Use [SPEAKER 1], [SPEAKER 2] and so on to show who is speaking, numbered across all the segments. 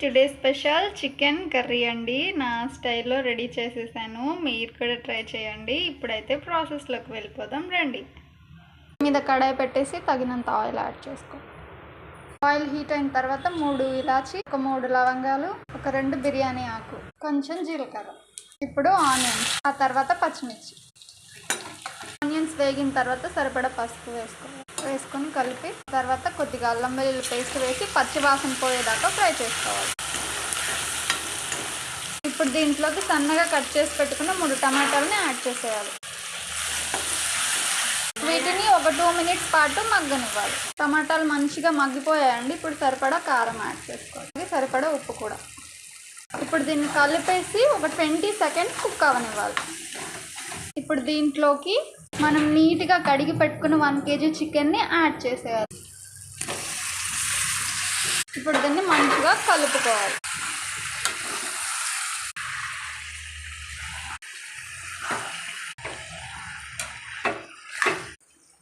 [SPEAKER 1] Today special chicken curry అండి. నా స్టైల్లో రెడీ చేసేసాను. మీరు కూడా ట్రై చేయండి. ఇప్పుడైతే ప్రాసెస్లోకి వెళ్ళిపోదాం రండి. మీద కడాయి పెట్టేసి తగినంత ఆయిల్ యాడ్ చేసుకో. ఆయిల్ హీట్ అయిన తర్వాత 3 ఇలాచి, ఒక 3 లవంగాలు, ఒక 2 బిర్యానీ ఆకు, కొంచెం జీలకర్ర. ఇప్పుడు ఆనియన్స్, ఆ తర్వాత పచ్చిమిర్చి. ఆనియన్స్ వేగిన తర్వాత సరిపడా పసుపు వేసుకొని కలిపి తర్వాత కొద్దిగా అల్లం వెల్లుల్లి పేస్ట్ వేసి పచ్చి వాసన పోయేదాకా ఫ్రై చేసుకోవాలి. ఇప్పుడు దీంట్లోకి సన్నగా కట్ చేసి పెట్టుకున్న 3 టమాటాలని యాడ్ చేసేయాలి. వీటిని ఒక 2 మినిట్స్ పాటు మగ్గనివ్వాలి. టమాటాలు మంచిగా మగ్గిపోయాయండి. ఇప్పుడు సరిపడా కారం యాడ్ చేసుకోవాలి, సరిపడా ఉప్పు కూడా. ఇప్పుడు దీన్ని కలిపేసి ఒక 20 సెకండ్స్ కుక్ అవనివ్వాలి. ఇప్పుడు దీంట్లోకి మనం నీట్గా కడిగి పెట్టుకున్న 1 kg చికెన్ని యాడ్ చేసేయాలి. ఇప్పుడు దీన్ని మంచిగా కలుపుకోవాలి.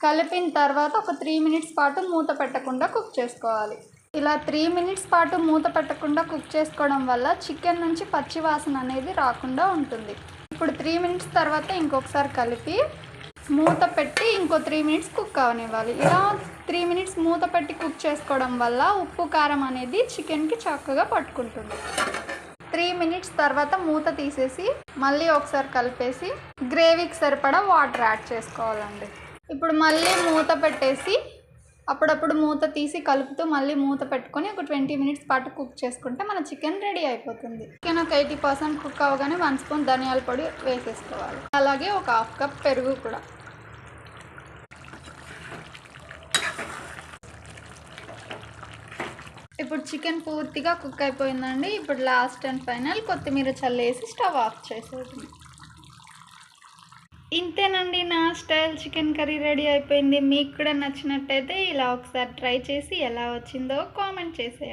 [SPEAKER 1] కలిపిన తర్వాత ఒక 3 మినిట్స్ పాటు మూత పెట్టకుండా కుక్ చేసుకోవాలి. ఇలా 3 మినిట్స్ పాటు మూత పెట్టకుండా కుక్ చేసుకోవడం వల్ల చికెన్ నుంచి పచ్చి వాసన అనేది రాకుండా ఉంటుంది. ఇప్పుడు 3 మినిట్స్ తర్వాత ఇంకొకసారి కలిపి మూత పెట్టి ఇంకో 3 మినిట్స్ కుక్ అవనివ్వాలి. ఇలా 3 మినిట్స్ మూత పెట్టి కుక్ చేసుకోవడం వల్ల ఉప్పు కారం అనేది చికెన్కి చక్కగా పట్టుకుంటుంది. 3 మినిట్స్ తర్వాత మూత తీసేసి మళ్ళీ ఒకసారి కలిపేసి గ్రేవీకి సరిపడా వాటర్ యాడ్ చేసుకోవాలండి. ఇప్పుడు మళ్ళీ మూత పెట్టేసి అప్పుడప్పుడు మూత తీసి కలుపుతూ మళ్ళీ మూత పెట్టుకొని ఒక 20 మినిట్స్ పాటు కుక్ చేసుకుంటే మన చికెన్ రెడీ అయిపోతుంది. చికెన్ ఒక 80% కుక్ అవ్వగానే 1 స్పూన్ ధనియాల పొడి వేసేసుకోవాలి. అలాగే ఒక 1/2 కప్ పెరుగు కూడా. ఇప్పుడు చికెన్ పూర్తిగా కుక్ అయిపోయిందండి. ఇప్పుడు లాస్ట్ అండ్ ఫైనల్ కొత్తిమీర చల్లేసి స్టవ్ ఆఫ్ చేసేది. ఇంతేనండి, నా స్టైల్ చికెన్ కర్రీ రెడీ అయిపోయింది. మీకు కూడా నచ్చినట్టయితే ఇలా ఒకసారి ట్రై చేసి ఎలా వచ్చిందో కామెంట్ చేసేయండి.